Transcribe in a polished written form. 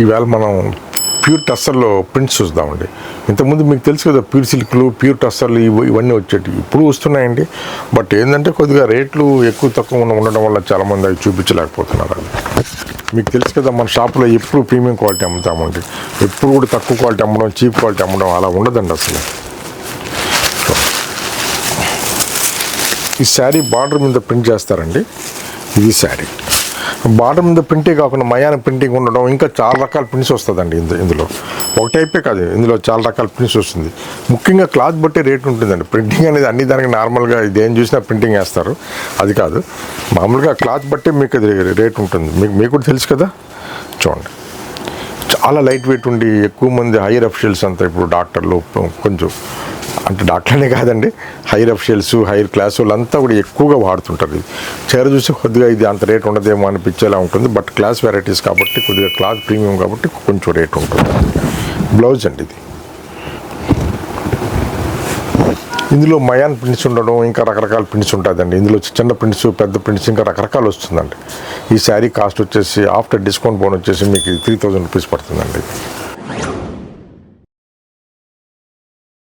ఈవేళ మనం pure టస్సర్లో prints చూద్దామండి. ఇంతకుముందు మీకు తెలుసు కదా, ప్యూర్ సిల్క్లు, ప్యూర్ టస్సర్లు ఇవన్నీ వచ్చేవి, ఇప్పుడు వస్తున్నాయండి. బట్ ఏంటంటే కొద్దిగా రేట్లు ఎక్కువ తక్కువ ఉండడం వల్ల చాలామంది అవి చూపించలేకపోతున్నారు. అది మీకు తెలుసు కదా, మన షాపులో ఎప్పుడు ప్రీమియం క్వాలిటీ అమ్ముతామండి. ఎప్పుడు కూడా తక్కువ క్వాలిటీ అమ్మడం, చీప్ క్వాలిటీ అమ్మడం అలా ఉండదండి అసలు. ఈ శారీ బార్డర్ మీద ప్రింట్ చేస్తారండి. ఇది శారీ బార్డర్ మీద ప్రింటే కాకుండా మయాన ప్రింటింగ్ ఉండడం, ఇంకా చాలా రకాల ప్రింట్స్ వస్తుందండి. ఇందులో ఒక టైపే కాదు, ఇందులో చాలా రకాల ప్రింట్స్ వస్తుంది. ముఖ్యంగా క్లాత్ బట్టే రేట్ ఉంటుందండి. ప్రింటింగ్ అనేది అన్ని దానికి నార్మల్గా ఇదేం చూసినా ప్రింటింగ్ వేస్తారు, అది కాదు. మామూలుగా క్లాత్ బట్టే మీకు అది రేట్ ఉంటుంది. మీకు కూడా తెలుసు కదా. చూడండి, చాలా లైట్ వెయిట్ ఉండి ఎక్కువ మంది హైయర్ అఫీషియల్స్ అంతా ఇప్పుడు డాక్టర్లు, కొంచెం అంటే డాక్టర్లే కాదండి, హైయర్ అఫీషియల్స్, హైయర్ క్లాస్ వాళ్ళంతా కూడా ఎక్కువగా వాడుతుంటారు. ఇది చీర చూసి కొద్దిగా ఇది అంత రేట్ ఉండదేమో అనిపించేలా ఉంటుంది. బట్ క్లాస్ వెరైటీస్ కాబట్టి కొద్దిగా క్లాత్ ప్రీమియం కాబట్టి కొంచెం రేట్ ఉంటుంది. బ్లౌజ్ అండి ఇది. ఇందులో మయాన్ ప్రింట్స్ ఉండడం, ఇంకా రకరకాల ప్రింట్స్ ఉంటుందండి. ఇందులో చిన్న ప్రింట్స్, పెద్ద ప్రింట్స్, ఇంకా రకరకాలు వస్తుందండి. ఈ శారీ కాస్ట్ వచ్చేసి ఆఫ్టర్ డిస్కౌంట్ బోన్ వచ్చేసి మీకు 3000 రూపీస్ పడుతుందండి.